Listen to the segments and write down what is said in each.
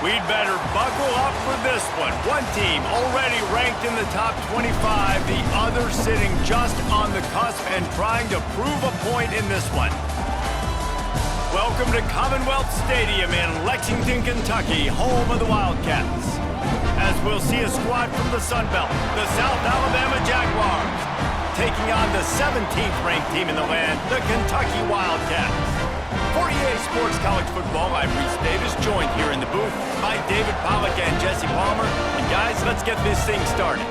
We'd better buckle up for this one. One team already ranked in the top 25, the other sitting just on the cusp and trying to prove a point in this one. Welcome to Commonwealth Stadium in Lexington, Kentucky, home of the Wildcats. As we'll see a squad from the Sun Belt, the South Alabama Jaguars, taking on the 17th ranked team in the land, the Kentucky Wildcats. For EA Sports College Football, I'm Reese Davis, joined here in the booth by David Pollack and Jesse Palmer. And guys, let's get this thing started.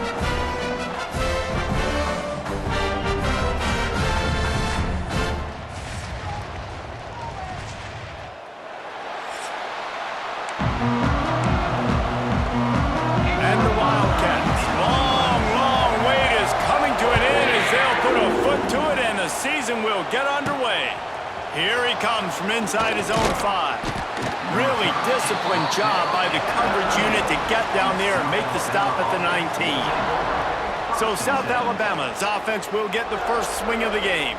And the Wildcats, long wait is coming to an end as they'll put a foot to it and the season will get underway. Here he comes from inside his own 5. Really disciplined job by the coverage unit to get down there and make the stop at the 19. So South Alabama's offense will get the first swing of the game.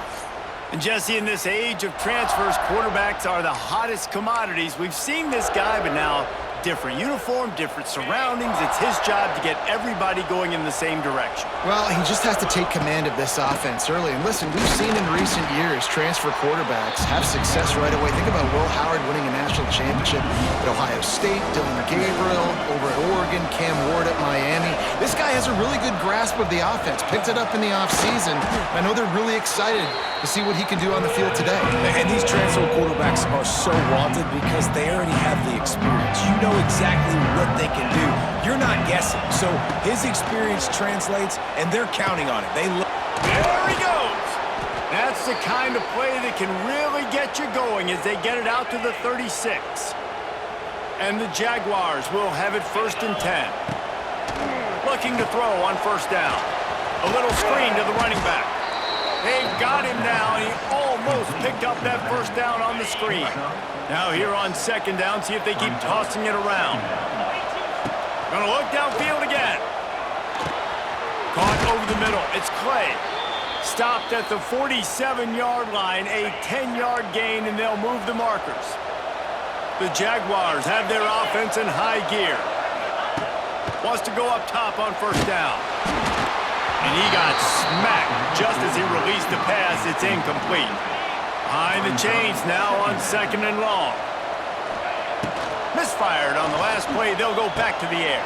And Jesse, in this age of transfers, quarterbacks are the hottest commodities. We've seen this guy, but now different uniform, different surroundings. It's his job to get everybody going in the same direction. Well, he just has to take command of this offense early. And listen, we've seen in recent years transfer quarterbacks have success right away. Think about Will Howard winning a national championship at Ohio State, Dylan Gabriel over at Oregon, Cam Ward at Miami. This guy has a really good grasp of the offense, picked it up in the offseason. I know they're really excited to see what he can do on the field today. And these transfer quarterbacks are so wanted because they already have the experience. You know exactly what they can do. You're not guessing. So his experience translates, and they're counting on it. There he goes. That's the kind of play that can really get you going as they get it out to the 36. And the Jaguars will have it 1st and 10. Looking to throw on 1st down. A little screen to the running back. They've got him now, and he almost picked up that 1st down on the screen. Now here on 2nd down, see if they keep tossing it around. Gonna look downfield again. Caught over the middle. It's Clay. Stopped at the 47-yard line, a 10-yard gain, and they'll move the markers. The Jaguars have their offense in high gear. Wants to go up top on 1st down. And he got smacked just as he released the pass. It's incomplete. Behind the chains now on 2nd and long. Misfired on the last play. They'll go back to the air.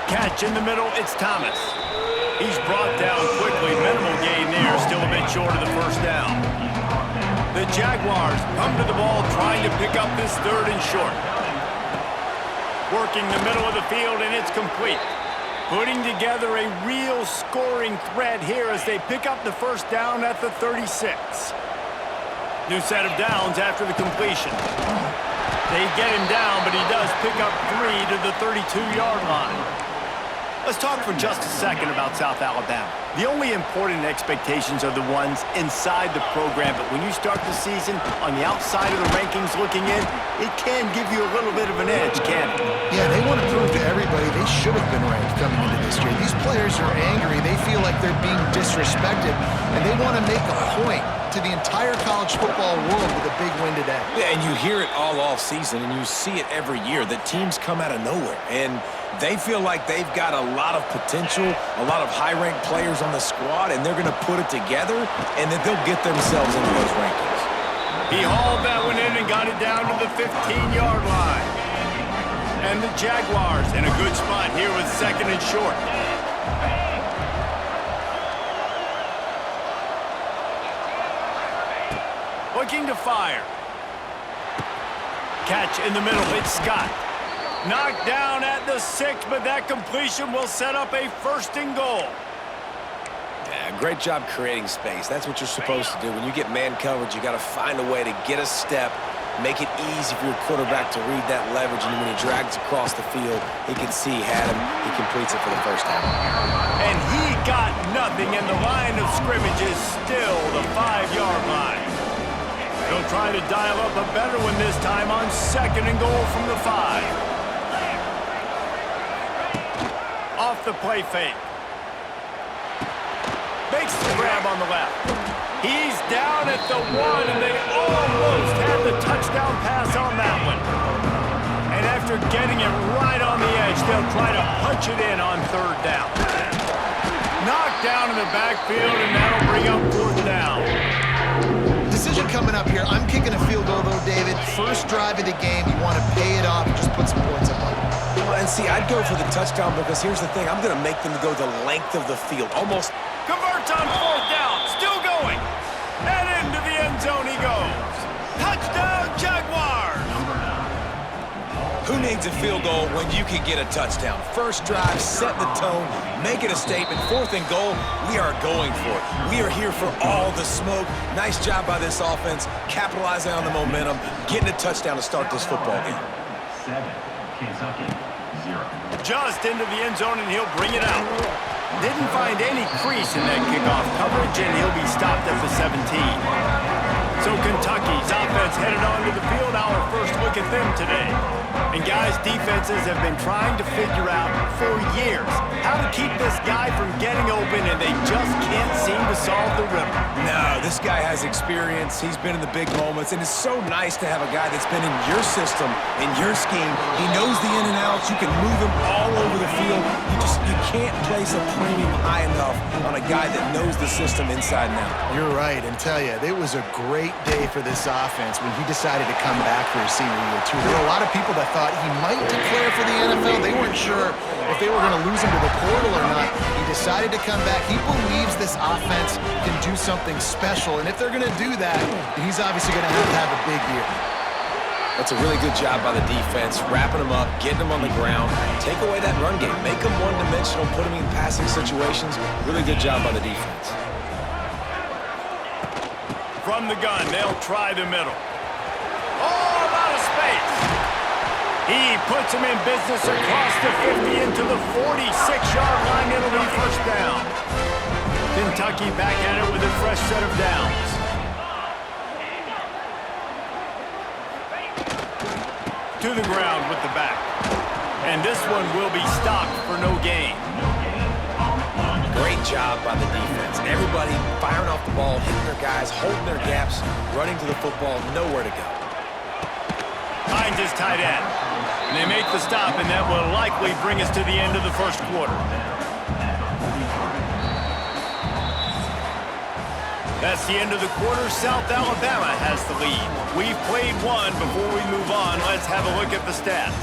Catch in the middle. It's Thomas. He's brought down quickly. Minimal gain there. Still a bit short of the 1st down. The Jaguars come to the ball trying to pick up this 3rd and short. Working the middle of the field, and it's complete. Putting together a real scoring threat here as they pick up the 1st down at the 36. New set of downs after the completion. They get him down, but he does pick up 3 to the 32-yard line. Let's talk for just a second about South Alabama. The only important expectations are the ones inside the program, but when you start the season on the outside of the rankings looking in, it can give you a little bit of an edge, can't it? Yeah, they want to prove to everybody they should have been ranked coming into this year. These players are angry. They feel like they're being disrespected, and they want to make a point to the entire college football world with a big win today. Yeah, and you hear it all off season, and you see it every year that teams come out of nowhere, and they feel like they've got a lot of potential, a lot of high-ranked players on the squad, and they're going to put it together, and that they'll get themselves into those rankings. He hauled that one in and got it down to the 15-yard line. And the Jaguars in a good spot here with 2nd and short. Looking to fire. Catch in the middle. It's Scott. Knocked down at the 6, but that completion will set up a 1st and goal. Yeah, great job creating space. That's what you're supposed to do. When you get man coverage, you got to find a way to get a step, make it easy for your quarterback to read that leverage, and when he drags across the field, he can see he had him. He completes it for the 1st down. And he got nothing, and the line of scrimmage is still the 5-yard line. They'll try to dial up a better one this time on 2nd and goal from the 5. Off the play fake. Makes the grab on the left. He's down at the 1, and they almost had the touchdown pass on that one. And after after getting it right on the edge, they'll try to punch it in on third down. Knocked down in the backfield, and that'll bring up fourth down. Decision coming up here. I'm kicking a field goal, though, David. First drive of the game, you want to pay it off and just put some points up on it. Well, and see, I'd go for the touchdown because here's the thing. I'm going to make them go the length of the field. Almost. Converts on fourth down. Still going. And into the end zone he goes. Touchdown, Jaguars. Who needs a field goal when you can get a touchdown? First drive, set the tone, make it a statement. Fourth and goal, we are going for it. We are here for all the smoke. Nice job by this offense, capitalizing on the momentum, getting a touchdown to start this football game. 7, Kentucky, 0. Just into the end zone, and he'll bring it out. Didn't find any crease in that kickoff coverage, and he'll be stopped at the 17. So Kentucky's offense headed onto the field. Our first look at them today. And guys, defenses have been trying to figure out for years how to keep this guy from getting open, and they just can't seem to solve the riddle. No, this guy has experience. He's been in the big moments, and it's so nice to have a guy that's been in your system, in your scheme. He knows the in and outs. You can move him all over the field. You can't place a premium high enough on a guy that knows the system inside and out. You're right, and tell you, it was a great day for this offense when he decided to come back for his senior year, too. There were a lot of people that thought he might declare for the NFL. They weren't sure if they were going to lose him to the portal or not. He decided to come back. He believes this offense can do something special, and if they're going to do that, he's obviously going to have a big year. That's a really good job by the defense, wrapping them up, getting them on the ground. Take away that run game. Make them one-dimensional, put them in passing situations. Really good job by the defense. From the gun, they'll try the middle. Oh, a lot of space. He puts him in business across the 50 into the 46-yard line. It'll be first down. Kentucky back at it with a fresh set of downs. To the ground with the back. And this one will be stopped for no gain. Great job by the defense. Everybody firing off the ball, hitting their guys, holding their gaps, running to the football, nowhere to go. Finds his tight end. And they make the stop, and that will likely bring us to the end of the first quarter. That's the end of the quarter. South Alabama has the lead. We've played one. Before we move on, let's have a look at the stats.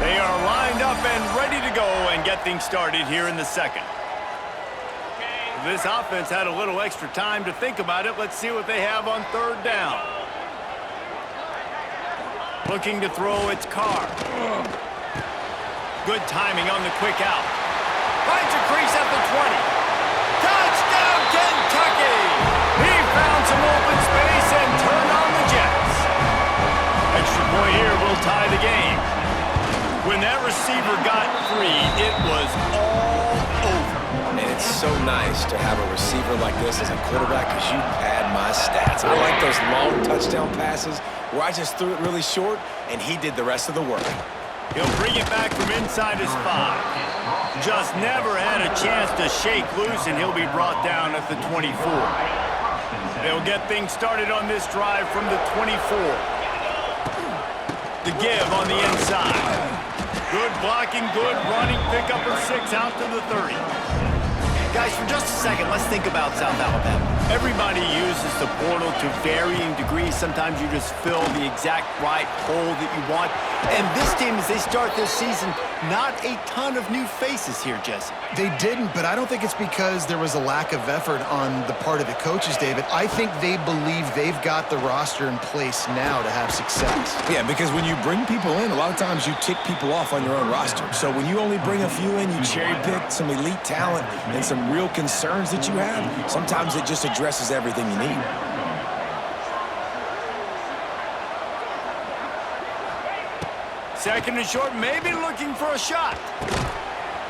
They are lined up and ready to go and get things started here in the second. This offense had a little extra time to think about it. Let's see what they have on third down. Looking to throw, it's Carr. Good timing on the quick out. Finds a crease at the 20. Touchdown, Kentucky! He found some open space and turned on the Jets. Extra point here will tie the game. When that receiver got free, it was all over. And it's so nice to have a receiver like this as a quarterback because you pad my stats. I like those long touchdown passes where I just threw it really short and he did the rest of the work. He'll bring it back from inside his 5. Just never had a chance to shake loose, and he'll be brought down at the 24. They'll get things started on this drive from the 24. The give on the inside. Good blocking, good running, pickup of 6 out to the 30. Guys, for just a second, let's think about South Alabama. Everybody uses the portal to varying degrees. Sometimes you just fill the exact right hole that you want. And this team, as they start this season, not a ton of new faces here, Jesse. They didn't, but I don't think it's because there was a lack of effort on the part of the coaches, David. I think they believe they've got the roster in place now to have success. Yeah, because when you bring people in, a lot of times you tick people off on your own roster. So when you only bring a few in, you cherry pick some elite talent and some real concerns that you have, sometimes it just addresses everything you need. Second and short, maybe looking for a shot.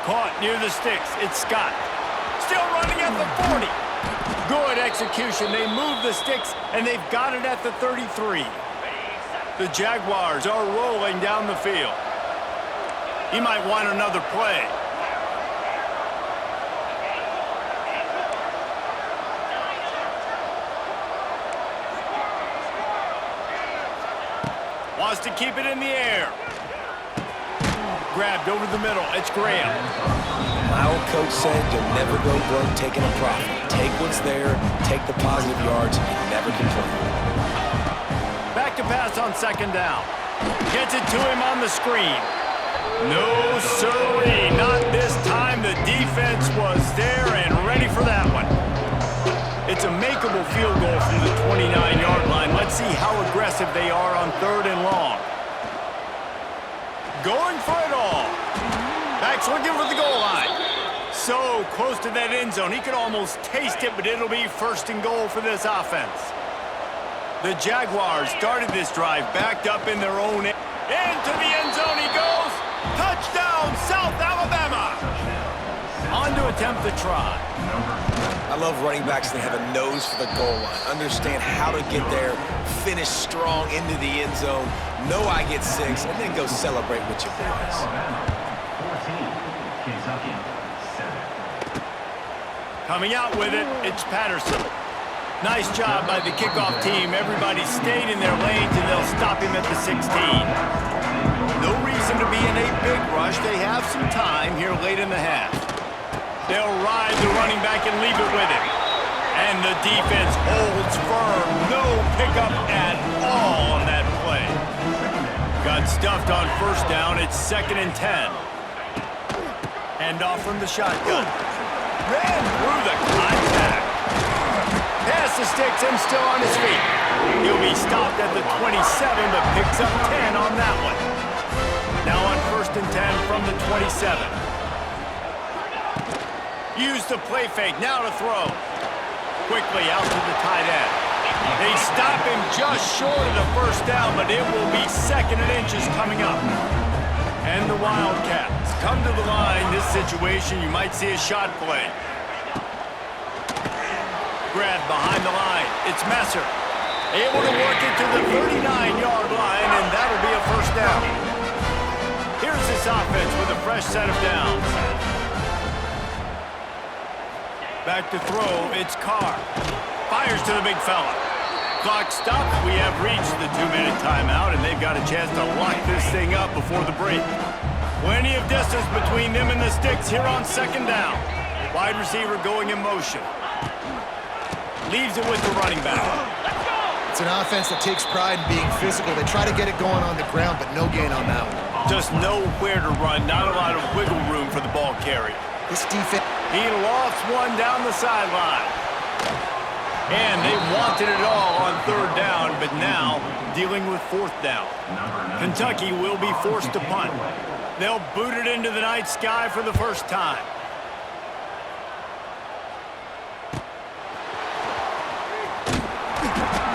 Caught near the sticks. It's Scott. Still running at the 40. Good execution. They move the sticks, and they've got it at the 33. The Jaguars are rolling down the field. He might want another play. to keep it in the air. Grabbed over the middle. It's Graham. My old coach said you'll never go broke taking a profit. Take what's there, take the positive yards, and never complain. Back to pass on second down. Gets it to him on the screen. No, sirree, not this time. The defense was there and ready for that one. It's a makeable field goal from the 29-yard line. Let's see how aggressive they are on 3rd and long. Going for it all. Back's looking for the goal line. So close to that end zone. He could almost taste it, but it'll be 1st and goal for this offense. The Jaguars started this drive backed up in their own end. Into the end zone he goes. Touchdown, South Alabama. On to attempt the try. I love running backs that have a nose for the goal line. Understand how to get there, finish strong into the end zone, know I get 6, and then go celebrate with your boys. 14, Kentucky, 7. Coming out with it, it's Patterson. Nice job by the kickoff team. Everybody stayed in their lanes, and they'll stop him at the 16. No reason to be in a big rush. They have some time here late in the half. They'll ride the running back and leave it with him. And the defense holds firm. No pickup at all on that play. Got stuffed on 1st down. It's 2nd and 10. Hand off from the shotgun. Ran through the contact. Pass the sticks and still on his feet. He'll be stopped at the 27, but picks up 10 on that one. Now on 1st and 10 from the 27. Use the play fake, now to throw. Quickly out to the tight end. They stop him just short of the 1st down, but it will be 2nd and inches coming up. And the Wildcats come to the line. This situation, you might see a shot play. Grab behind the line. It's Messer. Able to work it to the 39-yard line, and that'll be a 1st down. Here's this offense with a fresh set of downs. Back to throw, it's Carr. Fires to the big fella. Clock stops. We have reached the 2-minute timeout, and they've got a chance to lock this thing up before the break. Plenty of distance between them and the sticks here on 2nd down. Wide receiver going in motion. Leaves it with the running back. It's an offense that takes pride in being physical. They try to get it going on the ground, but no gain on that one. Just nowhere to run. Not a lot of wiggle room for the ball carrier. This defense... He lofts one down the sideline. And they wanted it all on 3rd down, but now dealing with 4th down. Kentucky will be forced to punt. They'll boot it into the night sky for the 1st time.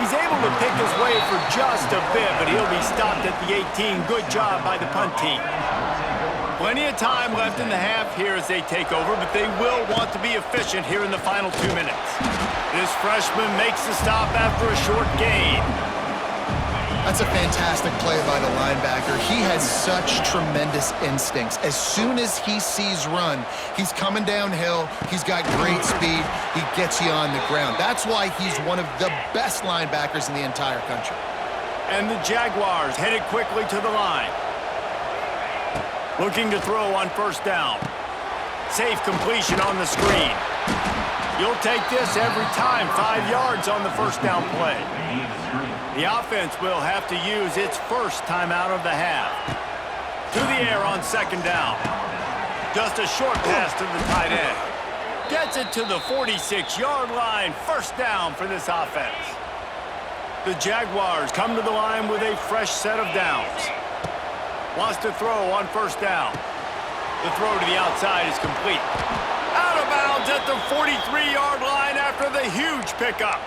He's able to pick his way for just a bit, but he'll be stopped at the 18. Good job by the punt team. Plenty of time left in the half here as they take over, but they will want to be efficient here in the final 2 minutes. This freshman makes the stop after a short gain. That's a fantastic play by the linebacker. He has such tremendous instincts. As soon as he sees run, he's coming downhill. He's got great speed. He gets you on the ground. That's why he's one of the best linebackers in the entire country. And the Jaguars headed quickly to the line. Looking to throw on 1st down. Safe completion on the screen. You'll take this every time. 5 yards on the 1st down play. The offense will have to use its 1st timeout of the half. To the air on 2nd down. Just a short pass to the tight end. Gets it to the 46-yard line. 1st down for this offense. The Jaguars come to the line with a fresh set of downs. Wants to throw on 1st down. The throw to the outside is complete. Out of bounds at the 43-yard line after the huge pickup.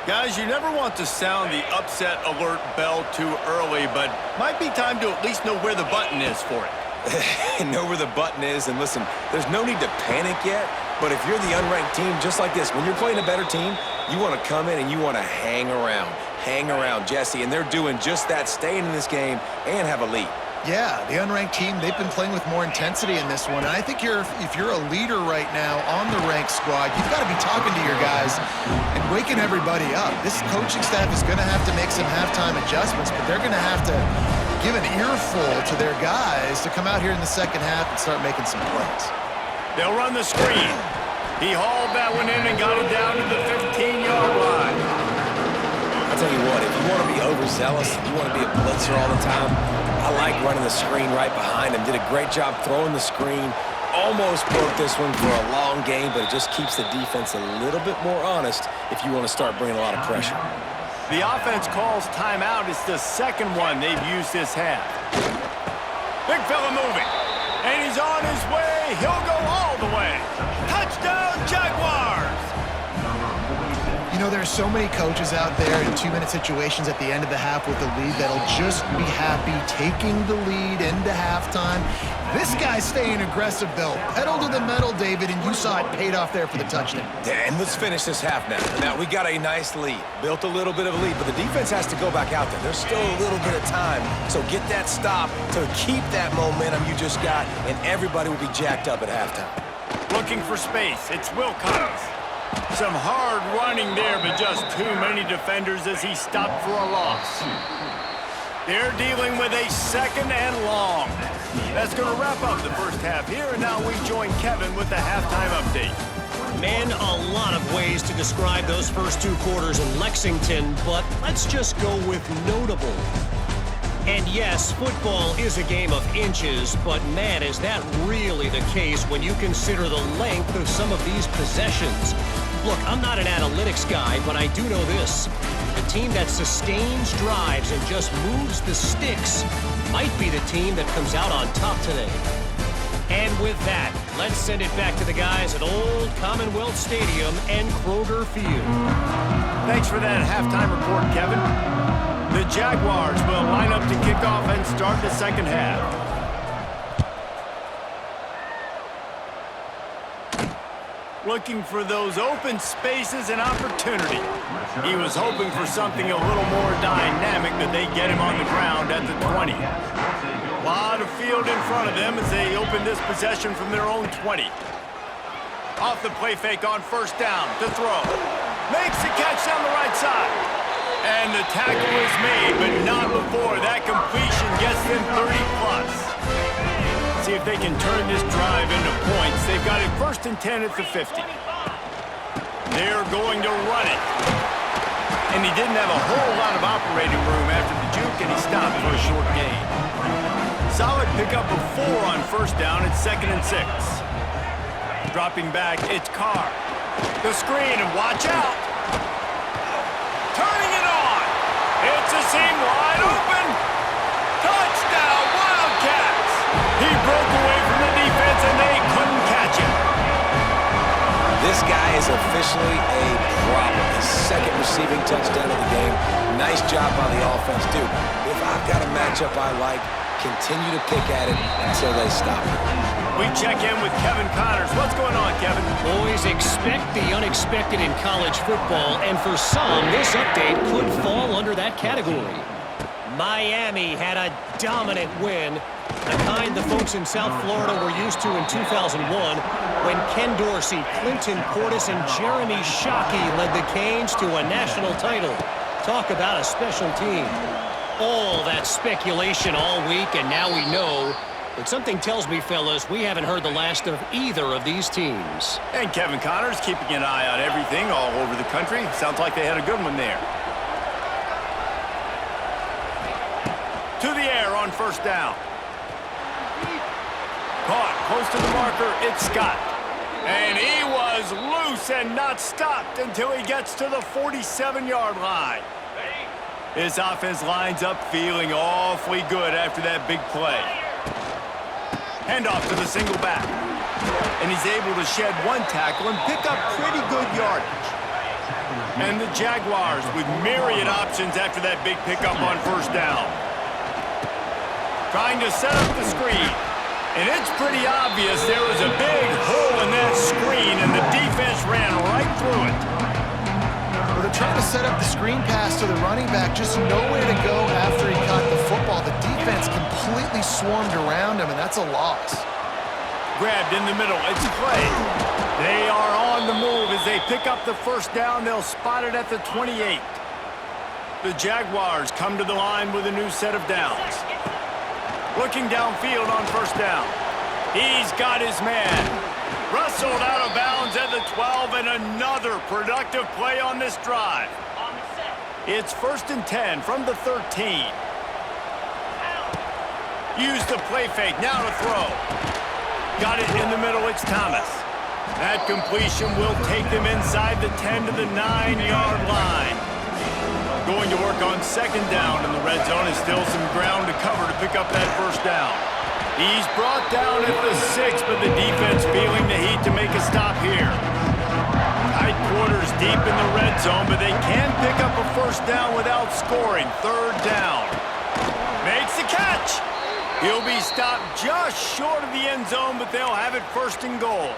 Guys, you never want to sound the upset alert bell too early, but might be time to at least know where the button is for it. Know where the button is, and listen, there's no need to panic yet, but if you're the unranked team, just like this, when you're playing a better team, you want to come in and you want to hang around, Jesse, and they're doing just that, staying in this game and have a lead. Yeah, the unranked team, they've been playing with more intensity in this one. And I think if you're a leader right now on the ranked squad, you've got to be talking to your guys and waking everybody up. This coaching staff is going to have to make some halftime adjustments, but they're going to have to give an earful to their guys to come out here in the second half and start making some plays. They'll run the screen. He hauled that one in and got it down to the 15-yard line. I'll tell you what, if you want to be overzealous, if you want to be a blitzer all the time, I like running the screen right behind him. Did a great job throwing the screen. Almost broke this one for a long game, but it just keeps the defense a little bit more honest if you want to start bringing a lot of pressure. The offense calls timeout. It's the second one they've used this half. Big fella moving. And he's on his way. He'll go all the way. Touchdown, Jaguars! You know, there's so many coaches out there in 2-minute situations at the end of the half with the lead that'll just be happy taking the lead into halftime. This guy's staying aggressive, though. Pedal to the metal, David, and you saw it paid off there for the touchdown. Yeah, and let's finish this half now. Now, we got a nice lead. Built a little bit of a lead, but the defense has to go back out there. There's still a little bit of time. So get that stop to keep that momentum you just got, and everybody will be jacked up at halftime. Looking for space. It's Wilcox. Some hard running there, but just too many defenders as he stopped for a loss. They're dealing with a second and long. That's going to wrap up the first half here, and now we join Kevin with the halftime update. Man, a lot of ways to describe those first two quarters in Lexington, but let's just go with notable. And yes, football is a game of inches, but man, is that really the case when you consider the length of some of these possessions. Look, I'm not an analytics guy, but I do know this. The team that sustains drives and just moves the sticks might be the team that comes out on top today. And with that, let's send it back to the guys at Old Commonwealth Stadium and Kroger Field. Thanks for that halftime report, Kevin. The Jaguars will line up to kick off and start the second half. Looking for those open spaces and opportunity. He was hoping for something a little more dynamic, but they get him on the ground at the 20. A lot of field in front of them as they open this possession from their own 20. Off the play fake on first down to throw. Makes the catch down the right side. And the tackle is made, but not before that completion gets them 30+. See if they can turn this drive into points. They've got it first and 10 at the 50. They're going to run it. And he didn't have a whole lot of operating room after the juke, and he stopped for a short gain. Solid pickup of 4 on first down. It's 2nd and 6. Dropping back, it's Carr. The screen, and watch out. Turning it on. It's a seam wide open. Touchdown, Wildcats. He broke away from the defense, and they couldn't catch him. This guy is officially a problem. His second receiving touchdown of the game. Nice job by the offense. Dude, if I've got a matchup I like, continue to pick at it until they stop it. We check in with Kevin Connors. What's going on, Kevin? Boys, expect the unexpected in college football, and for some, this update could fall under that category. Miami had a dominant win, the kind the folks in South Florida were used to in 2001 when Ken Dorsey, Clinton Portis, and Jeremy Shockey led the Canes to a national title. Talk about a special team. All that speculation all week, and now we know. But something tells me, fellas, we haven't heard the last of either of these teams. And Kevin Connors keeping an eye on everything all over the country. Sounds like they had a good one there. To the air on first down. Caught close to the marker, it's Scott. And he was loose and not stopped until he gets to the 47-yard line. His offense lines up feeling awfully good after that big play. Handoff to the single back. And he's able to shed one tackle and pick up pretty good yardage. And the Jaguars with myriad options after that big pickup on first down. Trying to set up the screen. And it's pretty obvious there was a big hole in that screen, and the defense ran right through it. Well, they're trying to set up the screen pass to the running back, just nowhere to go after he caught the football. the defense completely swarmed around him, and that's a loss. Grabbed in the middle. It's Clay. They are on the move as they pick up the first down. They'll spot it at the 28. The Jaguars come to the line with a new set of downs. Looking downfield on first down. He's got his man. Rustled out of bounds at the 12, and another productive play on this drive. It's 1st and 10 from the 13. Use the play fake. Now to throw. Got it in the middle. It's Thomas. That completion will take them inside the 10 to the 9-yard line. Going to work on second down in the red zone. Is still some ground to cover to pick up that first down. He's brought down at the 6, but the defense feeling the heat to make a stop here. Tight quarters deep in the red zone, but they can pick up a first down without scoring. Third down. Makes the catch. He'll be stopped just short of the end zone, but they'll have it 1st and goal.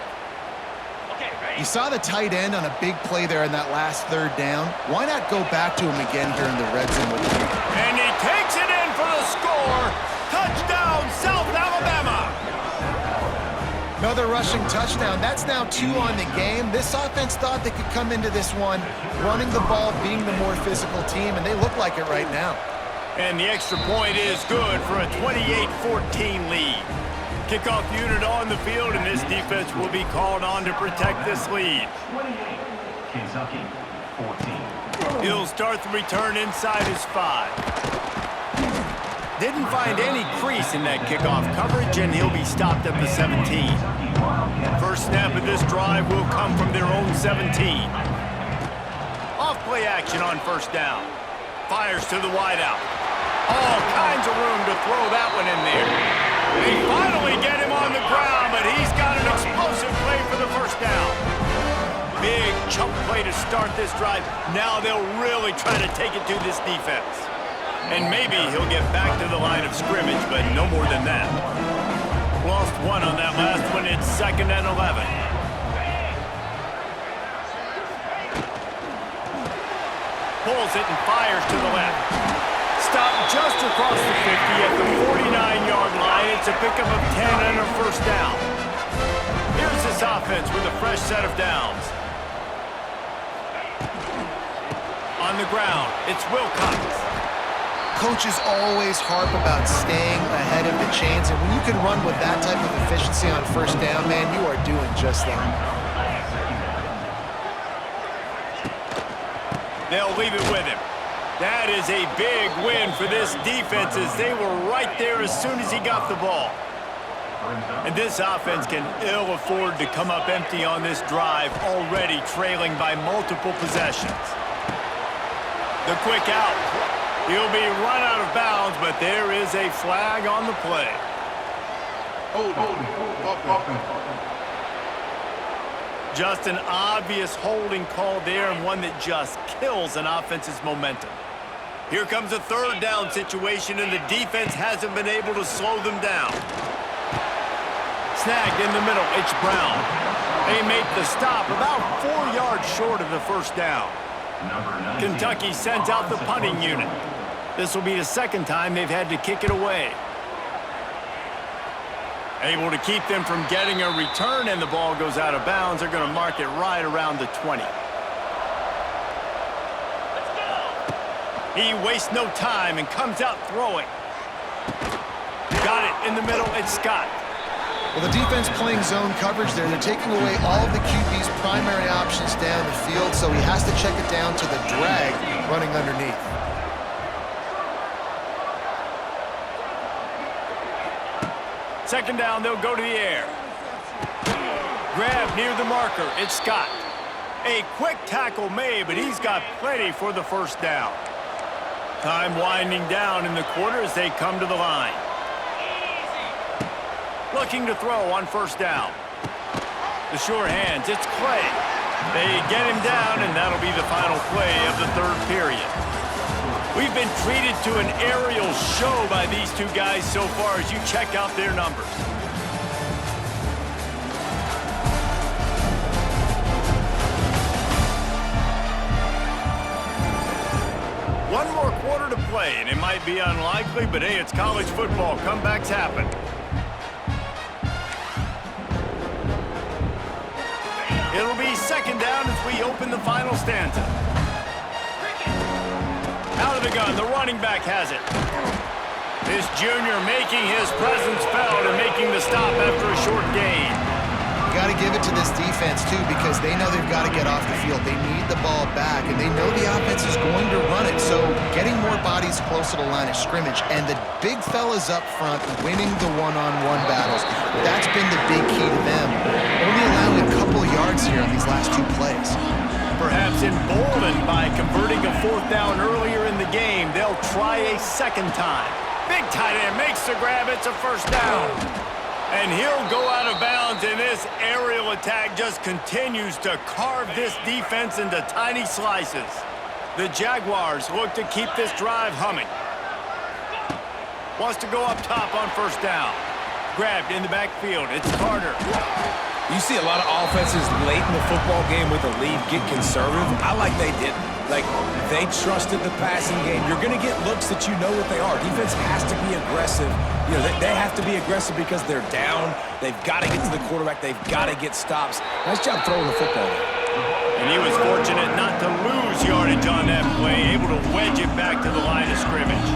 You saw the tight end on a big play there in that last third down. Why not go back to him again here in the red zone with him? And he takes it in for the score. Touchdown, South Alabama. Another rushing touchdown. That's now 2 on the game. This offense thought they could come into this one running the ball, being the more physical team, and they look like it right now. And the extra point is good for a 28-14 lead. Kickoff unit on the field, and this defense will be called on to protect this lead. 28, Kentucky, 14. He'll start the return inside his 5. Didn't find any crease in that kickoff coverage, and he'll be stopped at the 17. First snap of this drive will come from their own 17. Off play action on first down. Fires to the wideout. All kinds of room to throw that one in there. They finally get him on the ground, but he's got an explosive play for the first down. Big chunk play to start this drive. Now they'll really try to take it to this defense. And maybe he'll get back to the line of scrimmage, but no more than that. Lost 1 on that last one. It's 2nd and 11. Pulls it and fires to the left. Stopped just across the 50 at the 49-yard line. It's a pickup of 10 and a first down. Here's this offense with a fresh set of downs. On the ground, it's Wilcox. Coaches always harp about staying ahead of the chains, and when you can run with that type of efficiency on first down, man, you are doing just that. They'll leave it with him. That is a big win for this defense as they were right there as soon as he got the ball. And this offense can ill afford to come up empty on this drive, already trailing by multiple possessions. The quick out. He'll be run out of bounds, but there is a flag on the play. Just an obvious holding call there, and one that just kills an offense's momentum. Here comes a third down situation, and the defense hasn't been able to slow them down. Snagged in the middle, it's Brown. They make the stop about 4 yards short of the first down. Kentucky sends out the punting unit. This will be the second time they've had to kick it away. Able to keep them from getting a return, and the ball goes out of bounds. They're going to mark it right around the 20. He wastes no time and comes out throwing. Got it in the middle. It's Scott. Well, the defense playing zone coverage there. They're taking away all of the QB's primary options down the field, so he has to check it down to the drag running underneath. Second down, they'll go to the air. Grab near the marker. It's Scott. A quick tackle made, but he's got plenty for the first down. Time winding down in the quarter as they come to the line. Looking to throw on first down. The sure hands, it's Clay. They get him down, and that'll be the final play of the third period. We've been treated to an aerial show by these two guys so far as you check out their numbers. One more quarter to play, and it might be unlikely, but hey, it's college football. Comebacks happen. It'll be second down as we open the final stanza. Out of the gun, the running back has it. This junior making his presence felt and making the stop after a short gain. Got to give it to this defense, too, because they know they've got to get off the field. They need the ball back, and they know the offense is going to run it. So getting more bodies close to the line of scrimmage and the big fellas up front winning the one-on-one battles, that's been the big key to them. Only allowing a couple of yards here on these last 2 plays. Perhaps emboldened by converting a 4th down earlier in the game, they'll try a second time. Big tight end makes the grab. It's a first down. And he'll go out of bounds, and this aerial attack just continues to carve this defense into tiny slices. The Jaguars look to keep this drive humming. Wants to go up top on first down. Grabbed in the backfield. It's Carter. You see a lot of offenses late in the football game with a lead get conservative. I like they didn't. Like, they trusted the passing game. You're going to get looks that you know what they are. Defense has to be aggressive. You know, they have to be aggressive because they're down. They've got to get to the quarterback. They've got to get stops. Nice job throwing the football. And he was fortunate not to lose yardage on that play, able to wedge it back to the line of scrimmage.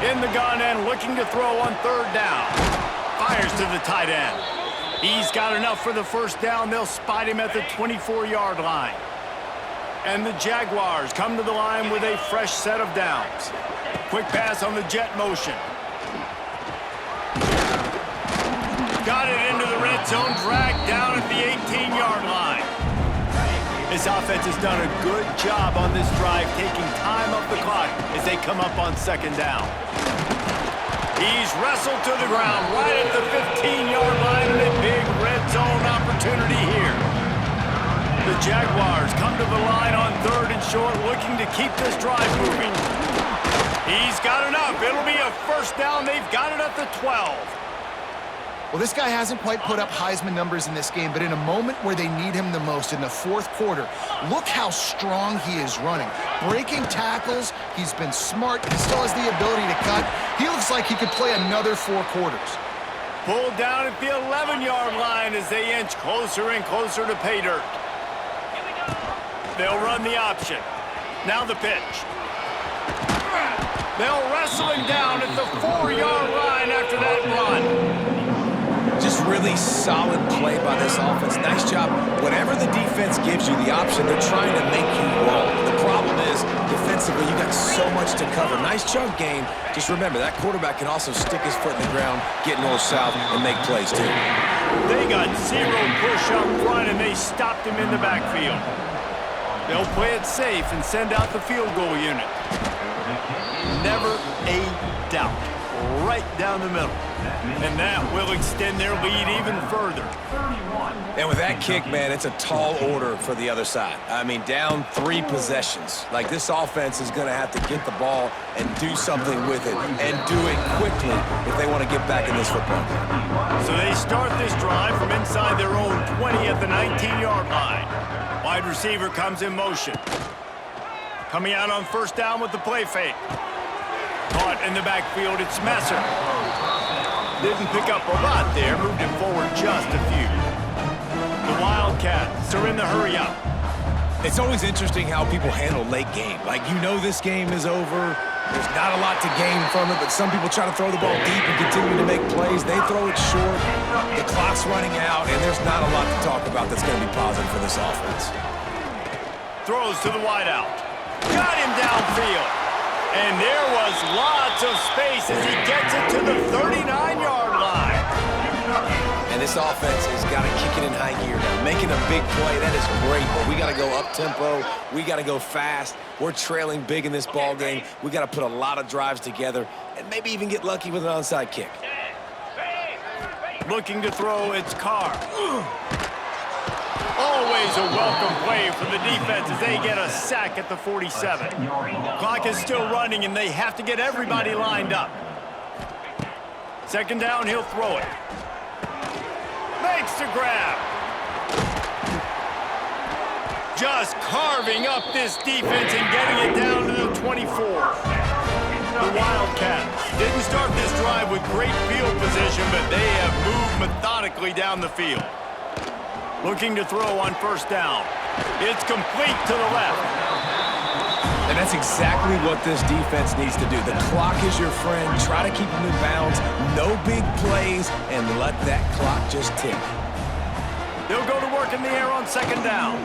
In the gun and looking to throw on 3rd down. Fires to the tight end. He's got enough for the first down. They'll spot him at the 24-yard line. And the Jaguars come to the line with a fresh set of downs. Quick pass on the jet motion. Got it into the red zone, dragged down at the 18-yard line. This offense has done a good job on this drive, taking time off the clock as they come up on 2nd down. He's wrestled to the ground right at the 15-yard line, and a big red zone opportunity here. The Jaguars come to the line on 3rd and short, looking to keep this drive moving. He's got enough. It'll be a first down. They've got it at the 12. Well, this guy hasn't quite put up Heisman numbers in this game, but in a moment where they need him the most, in the 4th quarter, look how strong he is running. Breaking tackles, he's been smart, he still has the ability to cut. He looks like he could play another 4 quarters. Pulled down at the 11-yard line as they inch closer and closer to pay dirt. They'll run the option. Now the pitch. They'll wrestle him down at the 4-yard line after that run. Just really solid play by this offense. Nice job. Whatever the defense gives you the option, they're trying to make you roll. The problem is, defensively, you got so much to cover. Nice chunk gain. Just remember, that quarterback can also stick his foot in the ground, get north south, and make plays too. They got 0 push up front, and they stopped him in the backfield. They'll play it safe and send out the field goal unit. Never a doubt. Right down the middle. And that will extend their lead even further. And with that kick, man, it's a tall order for the other side. I mean, down 3 possessions. Like, this offense is going to have to get the ball and do something with it, and do it quickly if they want to get back in this football game. So they start this drive from inside their own 20 at the 19-yard line. Wide receiver comes in motion. Coming out on first down with the play fake. Caught in the backfield, it's Messer. Didn't pick up a lot there, moved it forward just a few. The Wildcats are in the hurry-up. It's always interesting how people handle late game. Like, you know this game is over. There's not a lot to gain from it, but some people try to throw the ball deep and continue to make plays. They throw it short. The clock's running out, and there's not a lot to talk about that's going to be positive for this offense. Throws to the wideout. Got him downfield. And there was lots of space as he gets it to the 39-yard line. And this offense has got to kick it in high gear now. Making a big play, that is great, but we got to go up-tempo. We got to go fast. We're trailing big in this ball game. We got to put a lot of drives together and maybe even get lucky with an onside kick. Looking to throw, it's Carr. Always a welcome play for the defense as they get a sack at the 47. Clock is still running, and they have to get everybody lined up. Second down, he'll throw it. Makes the grab. Just carving up this defense and getting it down to the 24. The Wildcats didn't start this drive with great field position, but they have moved methodically down the field. Looking to throw on first down. It's complete to the left. And that's exactly what this defense needs to do. The clock is your friend. Try to keep them in bounds. No big plays, and let that clock just tick. They'll go to work in the air on second down.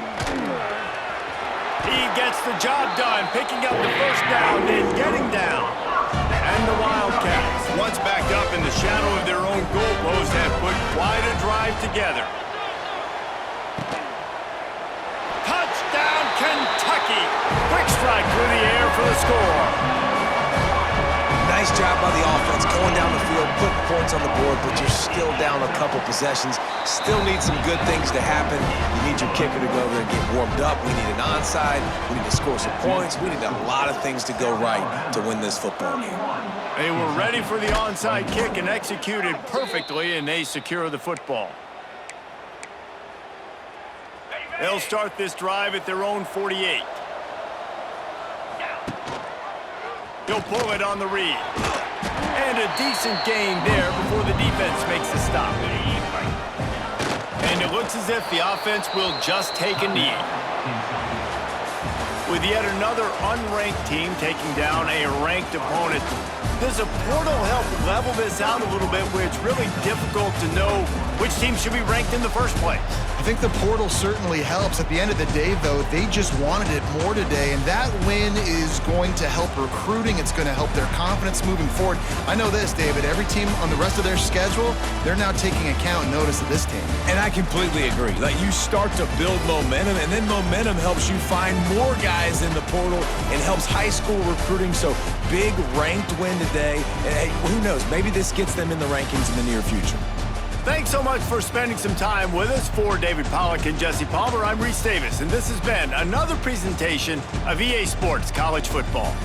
He gets the job done, picking up the first down, then getting down. And the Wildcats, once backed up in the shadow of their own goalpost, have put quite a drive together. Touchdown, Kentucky! Quick strike through the air for the score. Nice job by the offense going down the field, putting points on the board, but you're still down a couple possessions. Still need some good things to happen. You need your kicker to go there and get warmed up. We need an onside. We need to score some points. We need a lot of things to go right to win this football game. They were ready for the onside kick and executed perfectly, and they secure the football. They'll start this drive at their own 48. He'll pull it on the read. And a decent gain there before the defense makes the stop. And it looks as if the offense will just take a knee. With yet another unranked team taking down a ranked opponent, does a portal help level this out a little bit where it's really difficult to know which team should be ranked in the first place? I think the portal certainly helps. At the end of the day, though, they just wanted it more today, and that win is going to help recruiting. It's going to help their confidence moving forward. I know this, David. Every team on the rest of their schedule, they're now taking account and notice of this team. And I completely agree. Like, you start to build momentum, and then momentum helps you find more guys in the portal and helps high school recruiting. So big ranked win today. And hey, who knows? Maybe this gets them in the rankings in the near future. Thanks so much for spending some time with us. For David Pollack and Jesse Palmer, I'm Reese Davis, and this has been another presentation of EA Sports College Football.